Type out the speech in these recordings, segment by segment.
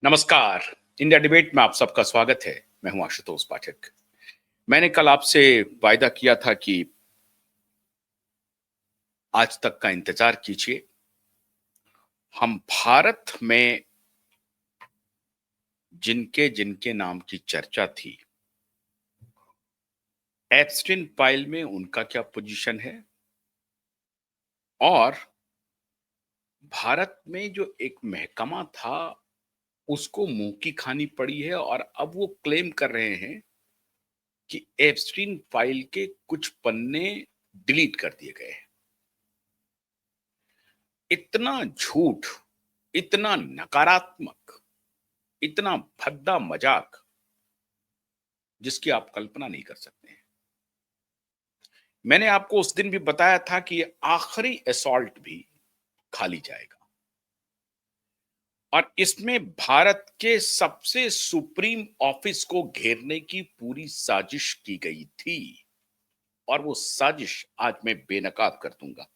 नमस्कार। India debate में आप सबका स्वागत है। मैं हूं आशुतोष पाठक। मैंने कल आपसे वायदा किया था कि आज तक का इंतजार कीजिए। हम भारत में जिनके जिनके नाम की चर्चा थी, एप्स्टीन फाइल में उनका क्या पोजीशन है और भारत में जो एक महकमा था उसको मुंह की खानी पड़ी है और अब वो क्लेम कर रहे हैं कि एप्स्टीन फाइल के कुछ पन्ने डिलीट कर दिए गए हैं। इतना झूठ, इतना नकारात्मक, इतना भद्दा मजाक जिसकी आप कल्पना नहीं कर सकते हैं। मैंने आपको उस दिन भी बताया था कि ये आखिरी असॉल्ट भी खाली जाएगा और इसमें भारत के सबसे सुप्रीम ऑफिस को घेरने की पूरी साजिश की गई थी और वो साजिश आज मैं बेनकाब कर दूंगा।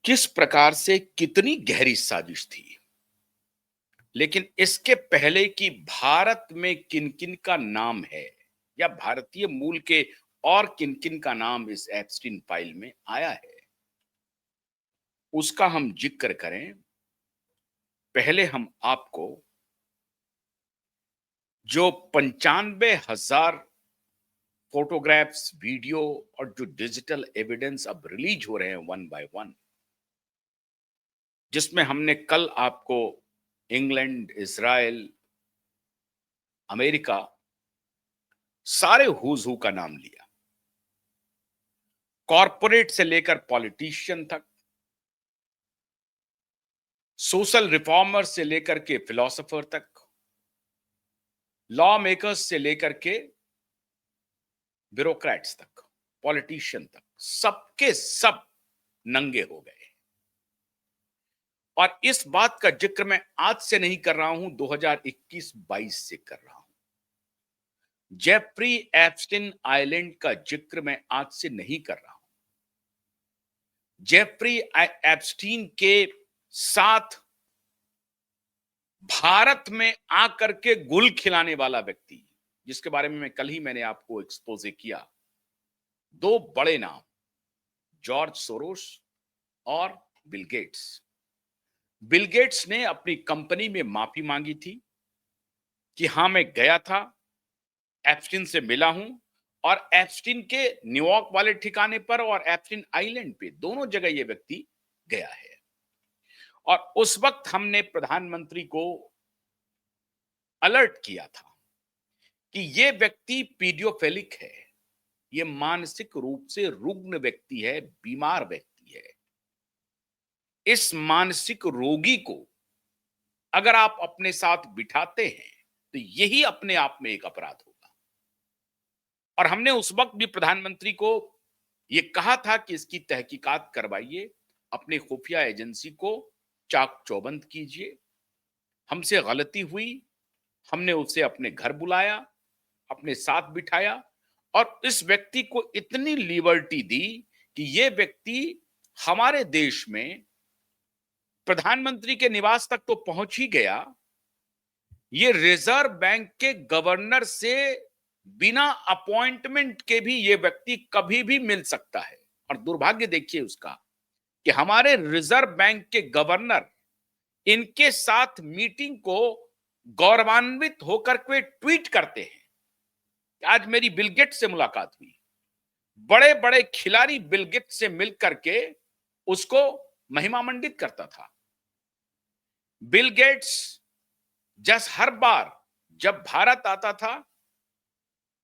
किस प्रकार से कितनी गहरी साजिश थी, लेकिन इसके पहले कि भारत में किन किन का नाम है या भारतीय मूल के और किन किन का नाम इस एप्स्टीन फाइल में आया है, उसका हम जिक्र करें। पहले हम आपको जो 95,000 फोटोग्राफ्स, वीडियो और जो डिजिटल एविडेंस अब रिलीज हो रहे हैं वन बाय वन, जिसमें हमने कल आपको इंग्लैंड, इजराइल, अमेरिका, सारे हुज हू का नाम लिया। कॉरपोरेट से लेकर पॉलिटिशियन तक, सोशल रिफॉर्मर से लेकर के फिलोसोफर तक, लॉ मेकर्स से लेकर के ब्यूरोक्रेट्स तक, पॉलिटिशियन तक, सबके सब नंगे हो गए। और इस बात का जिक्र मैं आज से नहीं कर रहा हूं, 2021-22 से कर रहा हूं। जेफरी एप्स्टीन आइलैंड का जिक्र मैं आज से नहीं कर रहा हूं। जेफरी एप्स्टीन के साथ भारत में आकर के गुल खिलाने वाला व्यक्ति, जिसके बारे में कल ही मैंने आपको एक्सपोजे किया, दो बड़े नाम, जॉर्ज सोरोस और बिल गेट्स। बिल गेट्स ने अपनी कंपनी में माफी मांगी थी कि हां, मैं गया था, एप्स्टीन से मिला हूं और एप्स्टीन के न्यूयॉर्क वाले ठिकाने पर और एप्स्टीन आइलैंड पे दोनों जगह यह व्यक्ति गया है। और उस वक्त हमने प्रधानमंत्री को अलर्ट किया था कि यह व्यक्ति पीडियोफिलिक है, यह मानसिक रूप से रुग्ण व्यक्ति है, बीमार व्यक्ति है। इस मानसिक रोगी को अगर आप अपने साथ बिठाते हैं तो यही अपने आप में एक अपराध होगा। और हमने उस वक्त भी प्रधानमंत्री को यह कहा था कि इसकी तहकीकात करवाइए, अपनी खुफिया एजेंसी को चाक चौबंद कीजिए। हमसे गलती हुई, हमने उसे अपने घर बुलाया, अपने साथ बिठाया और इस व्यक्ति को इतनी लिबर्टी दी कि यह व्यक्ति हमारे देश में प्रधानमंत्री के निवास तक तो पहुंच ही गया, ये रिजर्व बैंक के गवर्नर से बिना अपॉइंटमेंट के भी ये व्यक्ति कभी भी मिल सकता है। और दुर्भाग्य देखिए उसका कि हमारे रिजर्व बैंक के गवर्नर इनके साथ मीटिंग को गौरवान्वित होकर के ट्वीट करते हैं। आज मेरी बिल गेट्स से मुलाकात हुई, बड़े बड़े खिलाड़ी बिल गेट्स से मिलकर के उसको महिमा मंडित करता था। बिल गेट्स हर बार जब भारत आता था,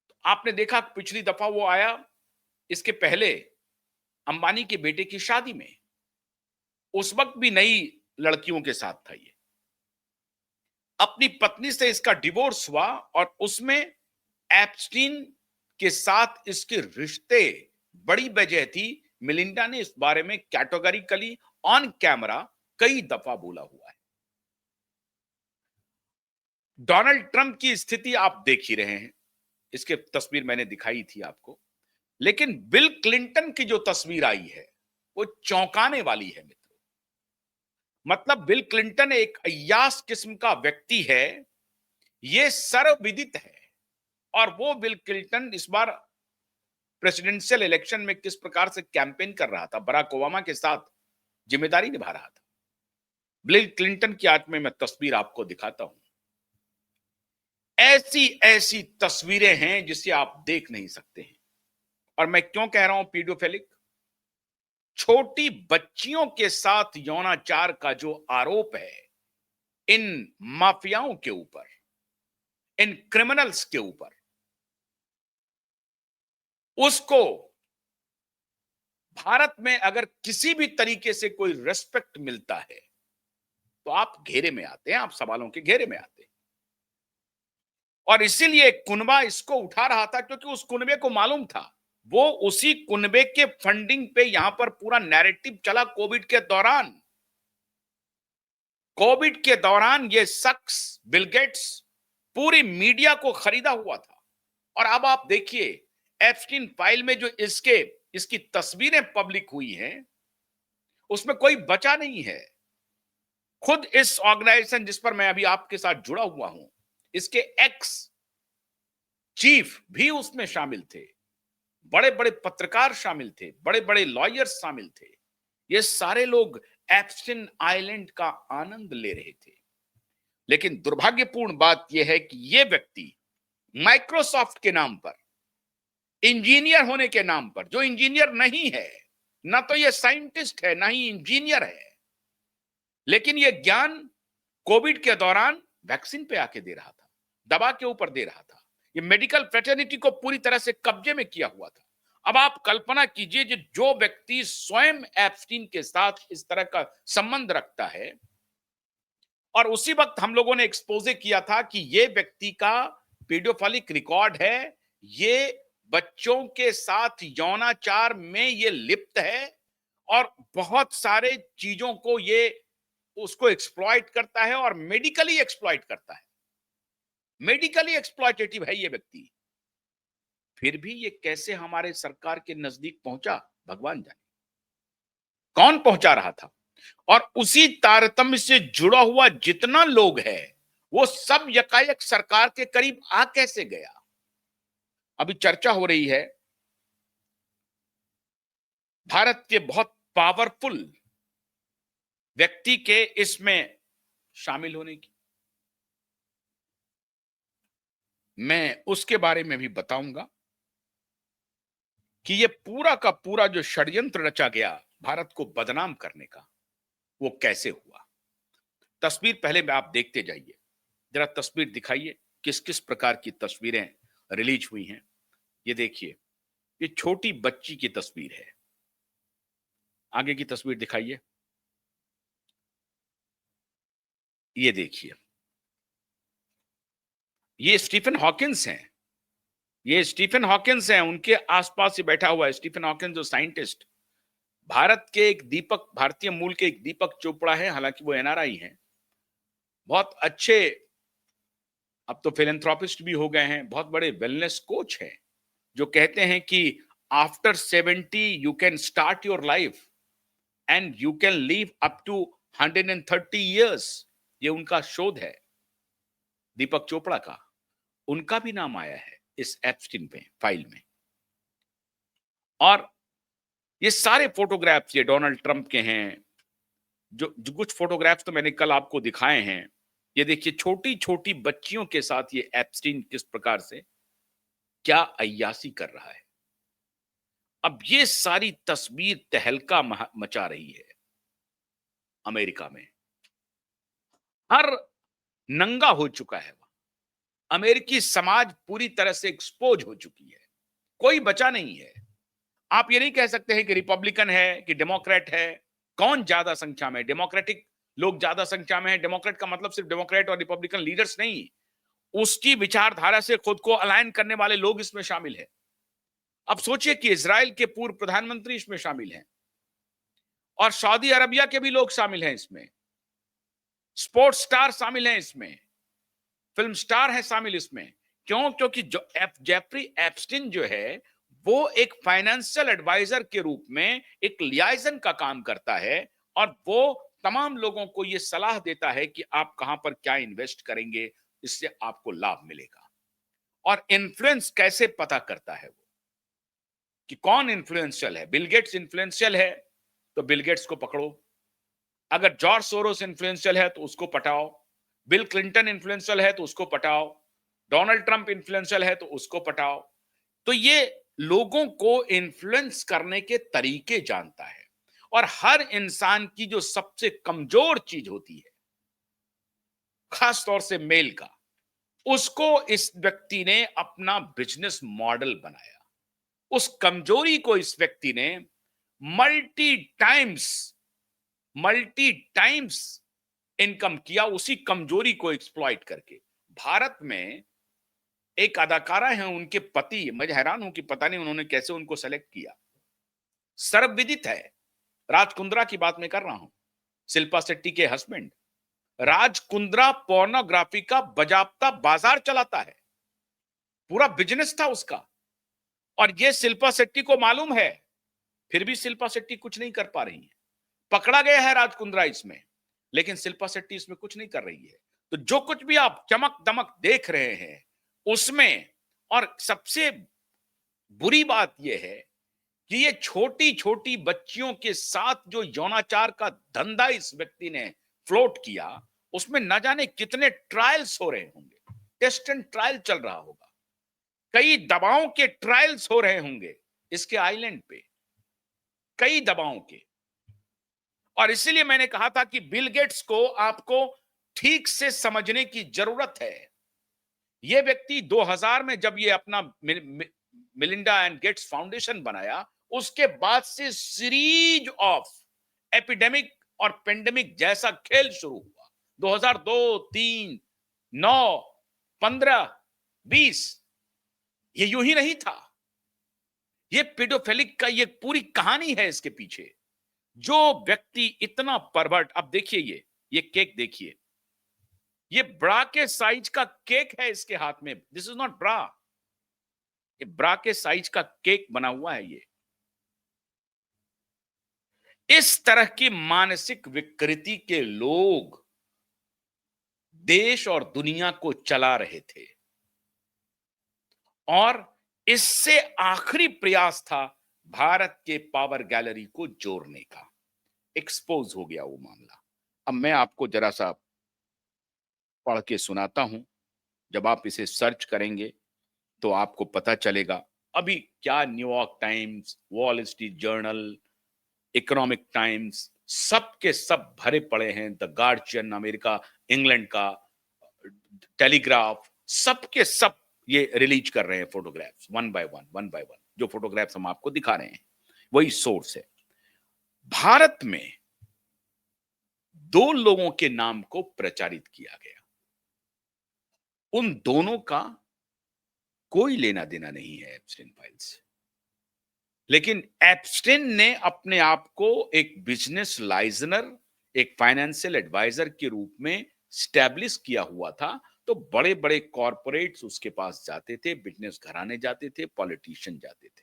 तो आपने देखा पिछली दफा वो आया, इसके पहले अंबानी के बेटे की शादी में, उस वक्त भी नई लड़कियों के साथ था। ये अपनी पत्नी से इसका डिवोर्स हुआ और उसमें एप्स्टीन के साथ इसके रिश्ते बड़ी वजह थी। मिलिंडा ने इस बारे में कैटेगोरिकली ऑन कैमरा कई दफा बोला हुआ है। डोनाल्ड ट्रंप की स्थिति आप देख ही रहे हैं, इसके तस्वीर मैंने दिखाई थी आपको। लेकिन बिल क्लिंटन की जो तस्वीर आई है वो चौंकाने वाली है मित्रों। मतलब बिल क्लिंटन एक अय्याश किस्म का व्यक्ति है, ये सर्वविदित है। और वो बिल क्लिंटन इस बार प्रेसिडेंशियल इलेक्शन में किस प्रकार से कैंपेन कर रहा था, बराक ओबामा के साथ जिम्मेदारी निभा रहा था। बिल क्लिंटन की आज में मैं तस्वीर आपको दिखाता हूं। ऐसी ऐसी तस्वीरें हैं जिसे आप देख नहीं सकते हैं। और मैं क्यों कह रहा हूं पीडियोफिलिक? छोटी बच्चियों के साथ यौनाचार का जो आरोप है इन माफियाओं के ऊपर, इन क्रिमिनल्स के ऊपर, उसको भारत में अगर किसी भी तरीके से कोई रेस्पेक्ट मिलता है तो आप घेरे में आते हैं, आप सवालों के घेरे में आते हैं। और इसीलिए कुनबा इसको उठा रहा था क्योंकि उस कुनबे को मालूम था, वो उसी कुनबे के फंडिंग पे यहां पर पूरा नैरेटिव चला। कोविड के दौरान ये शख्स बिल गेट्स पूरी मीडिया को खरीदा हुआ था। और अब आप देखिए एप्स्टीन फाइल में जो इसकी तस्वीरें पब्लिक हुई हैं, उसमें कोई बचा नहीं है। खुद इस ऑर्गेनाइजेशन जिस पर मैं अभी आपके साथ जुड़ा हुआ हूं, इसके एक्स चीफ भी उसमें शामिल थे, बड़े बड़े पत्रकार शामिल थे, बड़े बड़े लॉयर्स शामिल थे। ये सारे लोग एप्स्टीन आइलैंड का आनंद ले रहे थे। लेकिन दुर्भाग्यपूर्ण बात यह है कि यह व्यक्ति माइक्रोसॉफ्ट के नाम पर, इंजीनियर होने के नाम पर, जो इंजीनियर नहीं है, ना तो ये साइंटिस्ट है ना ही इंजीनियर है, लेकिन यह ज्ञान कोविड के दौरान वैक्सीन पे आके दे रहा था, दवा के ऊपर दे रहा था। ये मेडिकल फ्रेटर्निटी को पूरी तरह से कब्जे में किया हुआ था। अब आप कल्पना कीजिए जो व्यक्ति स्वयं एप्स्टीन के साथ इस तरह का संबंध रखता है, और उसी वक्त हम लोगों ने एक्सपोजे किया था कि ये व्यक्ति का पीडियोफिलिक रिकॉर्ड है, ये बच्चों के साथ यौनाचार में ये लिप्त है और बहुत सारे चीजों को ये उसको एक्सप्लॉइट करता है और मेडिकली एक्सप्लॉइट करता है। मेडिकली एक्सप्लॉइटेटिव है ये व्यक्ति। फिर भी ये कैसे हमारे सरकार के नजदीक पहुंचा, भगवान जाने। कौन पहुंचा रहा था? और उसी तारतम्य से जुड़ा हुआ जितना लोग है, वो सब यकायक सरकार के करीब आ कैसे गया? अभी चर्चा हो रही है भारत के बहुत पावरफुल व्यक्ति के इसमें शामिल होने की। मैं उसके बारे में भी बताऊंगा कि ये पूरा का पूरा जो षड्यंत्र रचा गया भारत को बदनाम करने का, वो कैसे हुआ। तस्वीर पहले में आप देखते जाइए, जरा तस्वीर दिखाइए किस किस प्रकार की तस्वीरें रिलीज हुई हैं। ये देखिए, ये छोटी बच्ची की तस्वीर है। आगे की तस्वीर दिखाइए। ये देखिए, ये स्टीफन हॉकिंस हैं। ये स्टीफन हॉकिंस हैं, उनके आसपास ही बैठा हुआ है स्टीफन हॉकिंस, जो साइंटिस्ट, भारत के एक दीपक, भारतीय मूल के एक दीपक चोपड़ा है, हालांकि वो एनआरआई हैं। बहुत अच्छे, अब तो फिलेंथ्रोपिस्ट भी हो गए हैं, बहुत बड़े वेलनेस कोच हैं, जो कहते हैं कि after 70 you can start your life and you can live up to 130 years. ये उनका शोध है दीपक चोपड़ा का। उनका भी नाम आया है इस एप्स्टीन पे फाइल में। और ये सारे फोटोग्राफ्स ये डोनाल्ड ट्रंप के हैं। जो कुछ फोटोग्राफ्स तो मैंने कल आपको दिखाए हैं। ये देखिए, छोटी छोटी बच्चियों के साथ ये एप्स्टीन किस प्रकार से क्या अय्यासी कर रहा है। अब ये सारी तस्वीर तहलका मचा रही है अमेरिका में। हर नंगा हो चुका है वहां। अमेरिकी समाज पूरी तरह से एक्सपोज हो चुकी है, कोई बचा नहीं है। आप ये नहीं कह सकते हैं कि रिपब्लिकन है कि डेमोक्रेट है, कौन ज्यादा संख्या में। डेमोक्रेटिक लोग ज्यादा संख्या में है। डेमोक्रेट का मतलब सिर्फ डेमोक्रेट और रिपब्लिकन लीडर्स नहीं, उसकी विचारधारा से खुद को अलाइन करने वाले लोग इसमें शामिल है। अब सोचिए कि इजराइल के पूर्व प्रधानमंत्री इसमें शामिल हैं और सऊदी अरबिया के भी लोग शामिल हैं इसमें। स्पोर्ट्स स्टार शामिल हैं इसमें, फिल्म स्टार है शामिल इसमें। क्यों? क्योंकि जो जेफरी एप्स्टीन जो है, वो एक फाइनेंशियल एडवाइजर के रूप में एक लियाजन का काम करता है और वो तमाम लोगों को यह सलाह देता है कि आप कहां पर क्या इन्वेस्ट करेंगे, इससे आपको लाभ मिलेगा। और इन्फ्लुएंस कैसे पता करता है वो कि कौन इन्फ्लुएंशियल है? बिल गेट्स इन्फ्लुएंशियल है तो बिल गेट्स को पकड़ो, अगर जॉर्ज सोरोस इन्फ्लुएंशियल है तो उसको पटाओ, बिल क्लिंटन इन्फ्लुएंशियल है तो उसको पटाओ, डोनाल्ड ट्रंप इन्फ्लुएंशियल है तो उसको पटाओ। तो ये लोगों को इन्फ्लुएंस करने के तरीके जानता है। और हर इंसान की जो सबसे कमजोर चीज होती है, खास तौर से मेल का, उसको इस व्यक्ति ने अपना बिजनेस मॉडल बनाया। उस कमजोरी को इस व्यक्ति ने multi times multi times income किया, उसी कमजोरी को एक्सप्लॉइट करके। भारत में एक अदाकारा है, उनके पति, मैं हैरान हूं कि पता नहीं उन्होंने कैसे उनको सेलेक्ट किया, सर्वविदित है, राज कुंद्रा की बात मैं कर रहा हूं, शिल्पा शेट्टी के हस्बैंड। राज कुंद्रा पोर्नोग्राफी का बाजाप्ता बाजार चलाता है, पूरा बिजनेस था उसका, और यह शिल्पा शेट्टी को मालूम है, फिर भी शिल्पा शेट्टी कुछ नहीं कर पा रही है। पकड़ा गया है राज कुंद्रा इसमें, लेकिन शिल्पा शेट्टी इसमें कुछ नहीं कर रही है। तो जो कुछ भी आप चमक दमक देख रहे हैं उसमें, और सबसे बुरी बात यह है कि ये छोटी छोटी बच्चियों के साथ जो यौनाचार का धंधा इस व्यक्ति ने फ्लोट किया, उसमें न जाने कितने ट्रायल्स हो रहे होंगे, टेस्ट एंड ट्रायल चल रहा होगा, कई दवाओं के ट्रायल्स हो रहे होंगे इसके आइलैंड पे, कई दवाओं के। और इसीलिए मैंने कहा था कि बिल गेट्स को आपको ठीक से समझने की जरूरत है। यह व्यक्ति 2000 में जब ये अपना मिलिंडा एंड गेट्स फाउंडेशन बनाया, उसके बाद से सीरीज ऑफ एपिडेमिक और पेंडेमिक जैसा खेल शुरू हुआ। 2002, 3, 9, 15, 20, ये यूं ही नहीं था। ये पेडोफिलिक का ये पूरी कहानी है इसके पीछे। जो व्यक्ति इतना परवर्ट, अब देखिए ये केक देखिए, ये ब्रा के साइज का केक है इसके हाथ में, दिस इज नॉट ब्रा, ये ब्रा के साइज का केक बना हुआ है ये। इस तरह की मानसिक विकृति के लोग देश और दुनिया को चला रहे थे, और इससे आखिरी प्रयास था भारत के पावर गैलरी को जोड़ने का। एक्सपोज हो गया वो मामला। अब मैं आपको जरा सा पढ़ के सुनाता हूं, जब आप इसे सर्च करेंगे तो आपको पता चलेगा। अभी क्या New York times, wall street journal, economic times, सब के सब भरे पड़े हैं, द गार्जियन अमेरिका, इंग्लैंड का, टेलीग्राफ, सबके सब ये रिलीज कर रहे हैं फोटोग्राफ्स, वन बाय वन। जो फोटोग्राफ्स हम आपको दिखा रहे हैं वही सोर्स है। भारत में दो लोगों के नाम को प्रचारित किया गया, उन दोनों का कोई लेना देना नहीं है एप्स्टेन फाइल से, लेकिन एप्स्टेन ने अपने आप को एक बिजनेस लाइजनर, एक फाइनेंशियल एडवाइजर के रूप में स्टैब्लिश किया हुआ था। तो बड़े बड़े कॉरपोरेट्स उसके पास जाते थे, बिजनेस घराने जाते थे, पॉलिटिशियन जाते थे।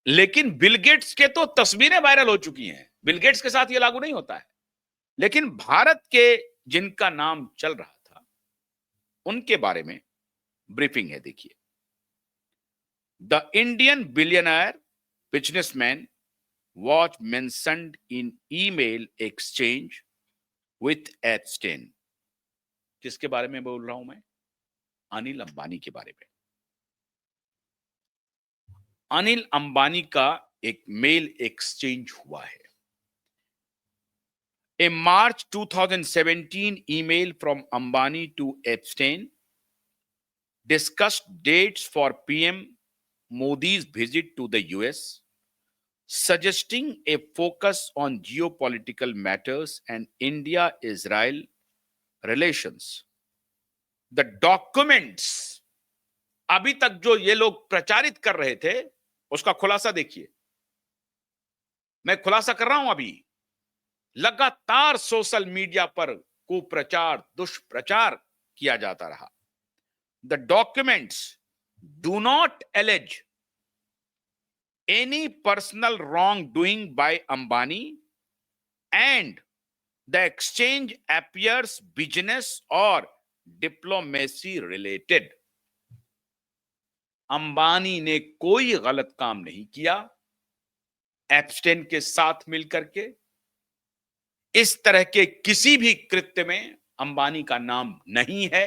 लेकिन बिल गेट्स के तो तस्वीरें वायरल हो चुकी हैं, बिल गेट्स के साथ यह लागू नहीं होता है, लेकिन भारत के जिनका नाम चल रहा था उनके बारे में ब्रीफिंग है, देखिए। The Indian billionaire businessman was mentioned in email exchange with Epstein। किसके बारे में बोल रहा हूं मैं? अनिल अंबानी के बारे में। अनिल अंबानी का एक मेल एक्सचेंज हुआ है। A March 2017 email from Ambani to Epstein discussed dates for PM Modi's visit to the US, suggesting a focus on geopolitical matters and India-Israel relations। The documents अभी तक जो ये लोग प्रचारित कर रहे थे उसका खुलासा देखिए, मैं खुलासा कर रहा हूं। अभी लगातार सोशल मीडिया पर कुप्रचार, दुष्प्रचार किया जाता रहा। The documents do not allege any personal wrongdoing by Ambani and the exchange appears business or diplomacy related. Ambani ने कोई गलत काम नहीं किया एप्स्टेन के साथ मिलकर के। इस तरह के किसी भी कृत्य में अंबानी का नाम नहीं है,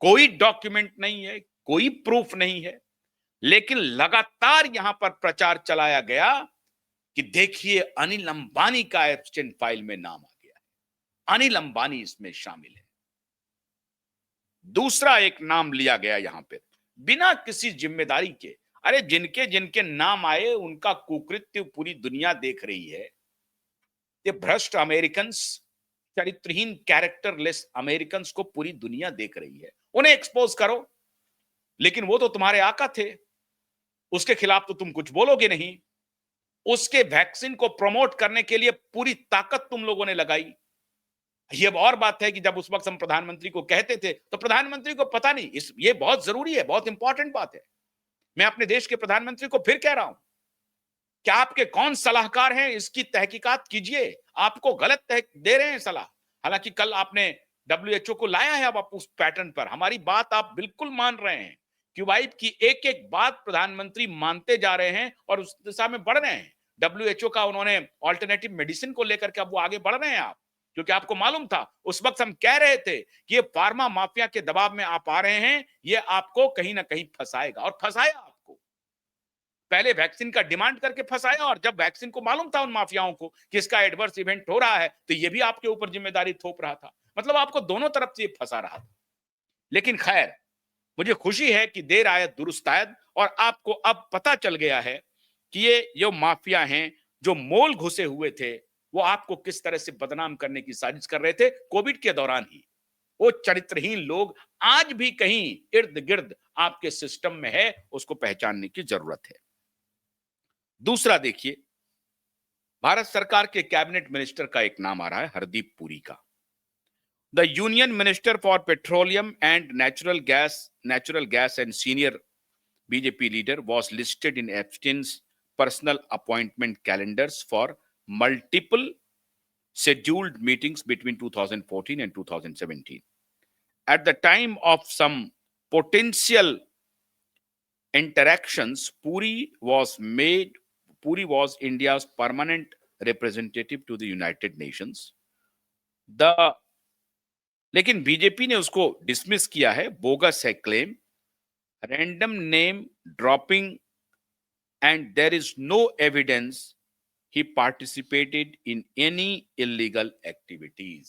कोई डॉक्यूमेंट नहीं है, कोई प्रूफ नहीं है। लेकिन लगातार यहां पर प्रचार चलाया गया कि देखिए अनिल अंबानी का एप्स्टेन फाइल में नाम आ गया है, अनिल अंबानी इसमें शामिल है। दूसरा एक नाम लिया गया यहां पे बिना किसी जिम्मेदारी के। अरे जिनके जिनके नाम आए उनका कुकृत्य पूरी दुनिया देख रही है। ये भ्रष्ट अमेरिकन, चरित्रहीन कैरेक्टरलेस अमेरिकन को पूरी दुनिया देख रही है। उन्हें एक्सपोज करो। लेकिन वो तो तुम्हारे आका थे, उसके खिलाफ तो तुम कुछ बोलोगे नहीं। उसके वैक्सीन को प्रमोट करने के लिए पूरी ताकत तुम लोगों ने लगाई। ये और बात है कि जब उस वक्त हम प्रधानमंत्री को कहते थे तो प्रधानमंत्री को पता नहीं, ये बहुत जरूरी है, बहुत इंपॉर्टेंट बात है। मैं अपने देश के प्रधानमंत्री को फिर कह रहा हूं, क्या आपके कौन सलाहकार हैं, इसकी तहकीकात कीजिए। आपको गलत दे रहे हैं सलाह। हालांकि कल आपने डब्ल्यूएचओ को लाया है, अब आप उस पैटर्न पर हमारी बात आप बिल्कुल मान रहे हैं। क्यूबाइट की एक एक बात प्रधानमंत्री मानते जा रहे हैं और उस दिशा में बढ़ रहे हैं। डब्ल्यूएचओ का उन्होंने ऑल्टरनेटिव मेडिसिन को लेकर के अब वो आगे बढ़ रहे हैं आप, क्योंकि आपको मालूम था उस वक्त हम कह रहे थे कि ये फार्मा माफिया के दबाव में आप आ रहे हैं, ये आपको कहीं ना कहीं फंसाएगा, और फंसाया आपको। पहले वैक्सीन का डिमांड करके फंसाया, और जब वैक्सीन को मालूम था उन माफियाओं को कि इसका एडवर्स इवेंट हो रहा है, तो ये भी आपके ऊपर जिम्मेदारी थोप रहा था। मतलब आपको दोनों तरफ से फंसा रहा था। लेकिन खैर, मुझे खुशी है कि देर आयत दुरुस्त आयत, और आपको अब पता चल गया है कि ये जो माफिया हैं, जो मोल घुसे हुए थे, वो आपको किस तरह से बदनाम करने की साजिश कर रहे थे कोविड के दौरान ही। वो चरित्रहीन लोग आज भी कहीं इर्द गिर्द आपके सिस्टम में है, उसको पहचानने की जरूरत है। दूसरा देखिए, भारत सरकार के कैबिनेट मिनिस्टर का एक नाम आ रहा है, हरदीप पुरी का। The union minister for petroleum and natural gas and senior BJP leader was listed in Epstein's personal appointment calendars for multiple scheduled meetings between 2014 and 2017. At the time of some potential interactions, Puri was India's permanent representative to the United Nations. The लेकिन BJP ने उसको dismiss किया है, bogus है claim, random name dropping, and there is no evidence he participated in any illegal activities.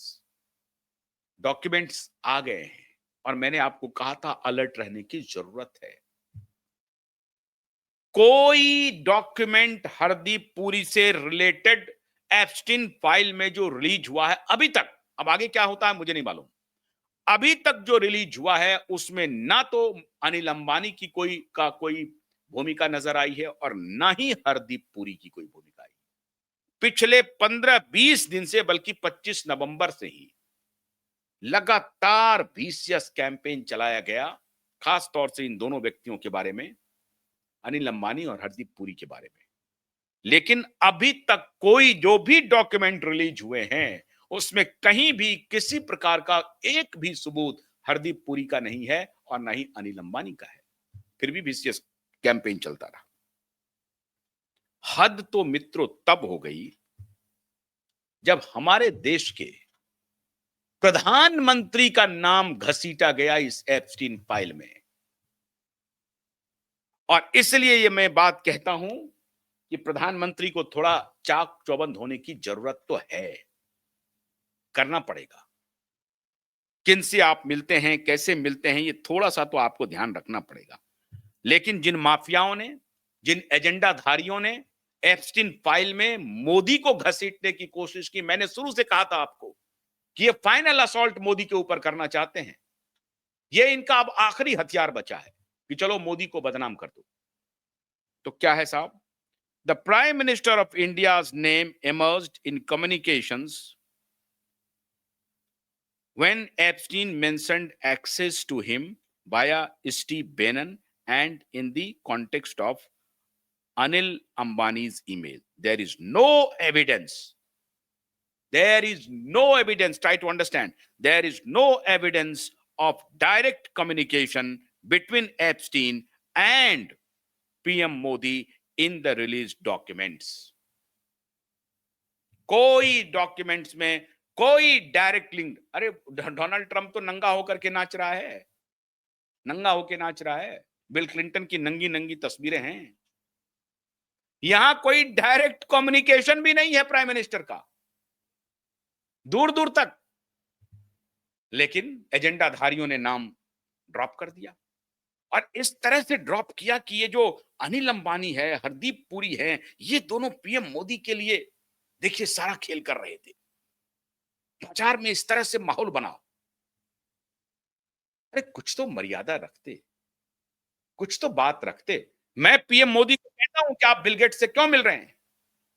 Documents आ गए हैं, और मैंने आपको कहा था अलर्ट रहने की जरूरत है। कोई डॉक्यूमेंट हरदीप पुरी से रिलेटेड एप्स्टीन फाइल में जो रिलीज हुआ है अभी तक, अब आगे क्या होता है मुझे नहीं मालूम, अभी तक जो रिलीज हुआ है उसमें ना तो अनिल अंबानी की कोई भूमिका नजर आई है, और ना ही हरदीप पुरी की कोई भूमिका आई। पिछले 15-20 दिन से, बल्कि 25 नवंबर से ही लगातार भीसियस कैंपेन चलाया गया, खास तौर से इन दोनों व्यक्तियों के बारे में, अनिल अंबानी और हरदीप पुरी के बारे में। लेकिन अभी तक कोई जो भी डॉक्यूमेंट रिलीज हुए हैं उसमें कहीं भी किसी प्रकार का एक भी सबूत हरदीप पुरी का नहीं है और ना ही अनिल अंबानी का है। फिर भी भीसियस कैंपेन चलता रहा। हद तो मित्रों तब हो गई जब हमारे देश के प्रधानमंत्री का नाम घसीटा गया इस एप्स्टीन फाइल में। और इसलिए ये मैं बात कहता हूं कि प्रधानमंत्री को थोड़ा चाक चौबंद होने की जरूरत तो है, करना पड़ेगा। किनसे आप मिलते हैं, कैसे मिलते हैं, ये थोड़ा सा तो आपको ध्यान रखना पड़ेगा। लेकिन जिन माफियाओं ने, जिन एजेंडाधारियों ने एप्स्टीन फाइल में मोदी को घसीटने की कोशिश की, मैंने शुरू से कहा था आपको कि ये फाइनल असॉल्ट मोदी के ऊपर करना चाहते हैं। ये इनका अब आखिरी हथियार बचा है कि चलो मोदी को बदनाम कर दो। तो क्या है साहब, the prime minister of India's name emerged in communications when Epstein mentioned access to him via Steve Bannon and in the context of Anil Ambani's email. There is no evidence there is no evidence, try to understand, there is no evidence of direct communication between Epstein and PM Modi in the released documents. कोई documents में कोई direct link, अरे Donald Trump तो नंगा होकर के नाच रहा है, नंगा होकर नाच रहा है, बिल क्लिंटन की नंगी नंगी तस्वीरें हैं। यहां कोई डायरेक्ट कम्युनिकेशन भी नहीं है प्राइम मिनिस्टर का, दूर दूर तक। लेकिन एजेंडाधारियों ने नाम ड्रॉप कर दिया, और इस तरह से ड्रॉप किया कि ये जो अनिल अंबानी है, हरदीप पुरी है, ये दोनों पीएम मोदी के लिए देखिए सारा खेल कर रहे थे। प्रचार में इस तरह से माहौल बनाओ, अरे कुछ तो मर्यादा रखते, कुछ तो बात रखते। मैं पीएम मोदी को कहता हूं कि आप बिल गेट्स से क्यों मिल रहे हैं,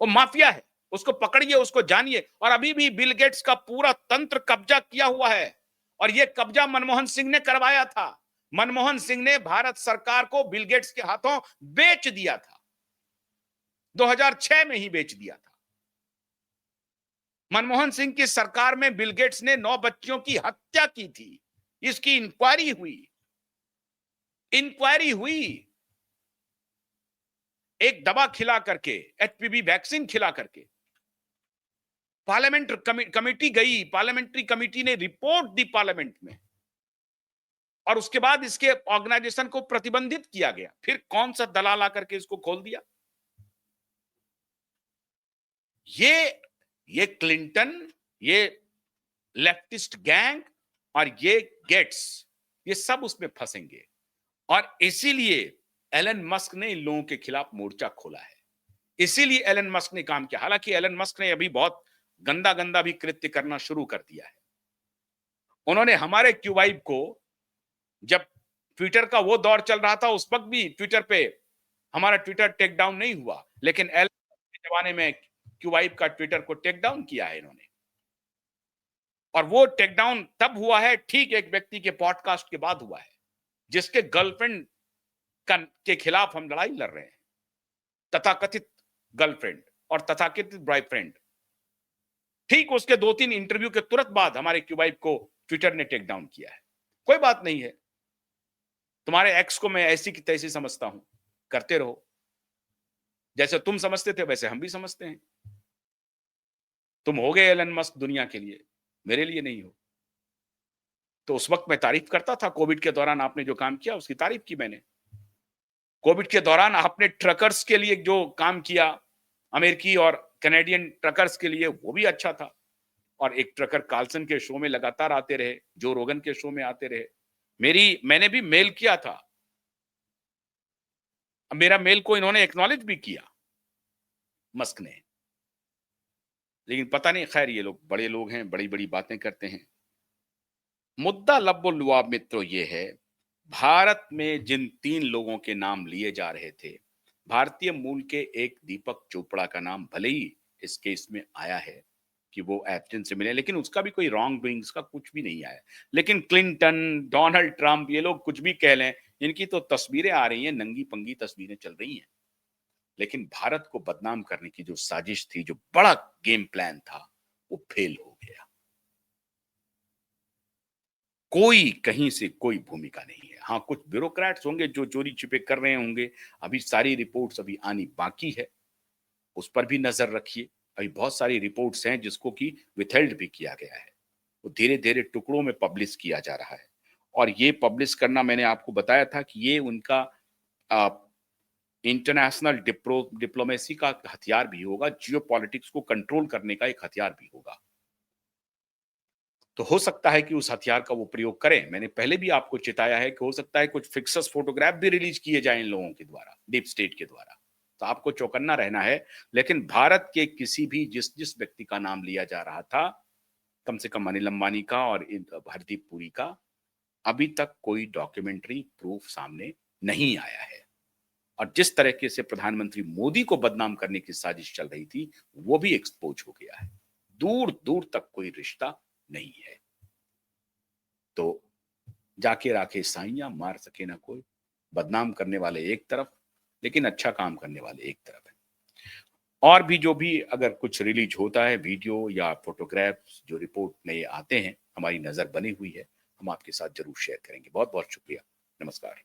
वो माफिया है, उसको पकड़िए, उसको जानिए। और अभी भी बिल गेट्स का पूरा तंत्र कब्जा किया हुआ है, और ये कब्जा मनमोहन सिंह ने करवाया था। मनमोहन सिंह ने भारत सरकार को बिल गेट्स के हाथों बेच दिया था, 2006 में ही बेच दिया था। मनमोहन सिंह की सरकार में बिल गेट्स ने 9 बच्चियों की हत्या की थी, इसकी इंक्वायरी हुई। एक दवा खिला करके, एचपीवी वैक्सीन खिला करके पार्लियामेंट कमेटी गई, पार्लियामेंट्री कमेटी ने रिपोर्ट दी पार्लियामेंट में, और उसके बाद इसके ऑर्गेनाइजेशन को प्रतिबंधित किया गया। फिर कौन सा दलाल आकर के इसको खोल दिया। ये क्लिंटन, ये लेफ्टिस्ट गैंग और ये गेट्स, ये सब उसमें फंसेंगे। और इसीलिए एलन मस्क ने इन लोगों के खिलाफ मोर्चा खोला है, इसीलिए एलन मस्क ने काम किया। हालांकि एलन मस्क ने अभी बहुत गंदा गंदा भी कृत्य करना शुरू कर दिया है। उन्होंने हमारे क्यूबाइब को, जब ट्विटर का वो दौर चल रहा था, उस वक्त भी ट्विटर पे हमारा ट्विटर टेक डाउन नहीं हुआ, लेकिन एलन मस्क के जमाने में क्यूबाइब का ट्विटर को टेक डाउन किया है इन्होंने। और वो टेक डाउन तब हुआ है, ठीक एक व्यक्ति के पॉडकास्ट के बाद हुआ है, जिसके गर्लफ्रेंड के खिलाफ हम लड़ाई लड़ रहे हैं, तथाकथित गर्लफ्रेंड और तथाकथित बॉयफ्रेंड। ठीक उसके 2-3 इंटरव्यू के तुरंत बाद हमारे क्यूबाइब को ट्विटर ने टेक डाउन किया है। कोई बात नहीं है, तुम्हारे एक्स को मैं ऐसी की तैसी समझता हूं, करते रहो, जैसे तुम समझते थे वैसे हम भी समझते हैं। तुम हो गए एलन मस्क दुनिया के लिए, मेरे लिए नहीं हो। तो उस वक्त मैं तारीफ करता था, कोविड के दौरान आपने जो काम किया उसकी तारीफ की मैंने। कोविड के दौरान आपने ट्रकर्स के लिए जो काम किया, अमेरिकी और कैनेडियन ट्रकर्स के लिए, वो भी अच्छा था। और एक ट्रकर कार्लसन के शो में लगातार आते रहे, जो रोगन के शो में आते रहे। मैंने भी मेल किया था, मेरा मेल को इन्होंने एक्नॉलेज भी किया मस्क ने, लेकिन पता नहीं, खैर ये लोग बड़े लोग हैं, बड़ी बड़ी बातें करते हैं। मुद्दा लब्बो लुआब मित्रों ये है, भारत में जिन 3 लोगों के नाम लिए जा रहे थे, भारतीय मूल के एक दीपक चोपड़ा का नाम भले ही इस केस में आया है कि वो एप्टेन से मिले, लेकिन उसका भी कोई रॉन्ग डूइंग्स का कुछ भी नहीं आया। लेकिन क्लिंटन, डोनाल्ड ट्रंप, ये लोग कुछ भी कह लें, इनकी तो तस्वीरें आ रही हैं, नंगी पंगी तस्वीरें चल रही हैं। लेकिन भारत को बदनाम करने की जो साजिश थी, जो बड़ा गेम प्लान था, वो फेल हो गया। कोई कहीं से कोई भूमिका नहीं है। हाँ, कुछ ब्यूरोक्रेट्स होंगे जो चोरी छिपे कर रहे होंगे। अभी सारी रिपोर्ट्स अभी आनी बाकी है, उस पर भी नजर रखिए। अभी बहुत सारी रिपोर्ट्स हैं जिसको कि विथहेल्ड भी किया गया है, वो धीरे धीरे टुकड़ों में पब्लिश किया जा रहा है। और ये पब्लिश करना, मैंने आपको बताया था कि ये उनका इंटरनेशनल डिप्लोमेसी का हथियार भी होगा, जियो पॉलिटिक्स को कंट्रोल करने का एक हथियार भी होगा। तो हो सकता है कि उस हथियार का वो प्रयोग करें। मैंने पहले भी आपको चिताया है कि हो सकता है कुछ फिक्सस फोटोग्राफ भी रिलीज किए जाएं इन लोगों के द्वारा, डीप स्टेट के द्वारा। तो आपको चौकन्ना रहना है। लेकिन भारत के किसी भी जिस व्यक्ति का नाम लिया जा रहा था, कम से कम अनिल अंबानी का और हरदीप पुरी का, अभी तक कोई डॉक्यूमेंट्री प्रूफ सामने नहीं आया है। और जिस तरीके से प्रधानमंत्री मोदी को बदनाम करने की साजिश चल रही थी, वो भी एक्सपोज हो गया है। दूर दूर तक कोई रिश्ता नहीं है। तो जाके राखे साइयां, मार सके ना कोई। बदनाम करने वाले एक तरफ, लेकिन अच्छा काम करने वाले एक तरफ है। और भी जो भी अगर कुछ रिलीज होता है वीडियो या फोटोग्राफ्स जो रिपोर्ट में आते हैं, हमारी नज़र बनी हुई है, हम आपके साथ ज़रूर शेयर करेंगे। बहुत-बहुत शुक्रिया। नमस्कार।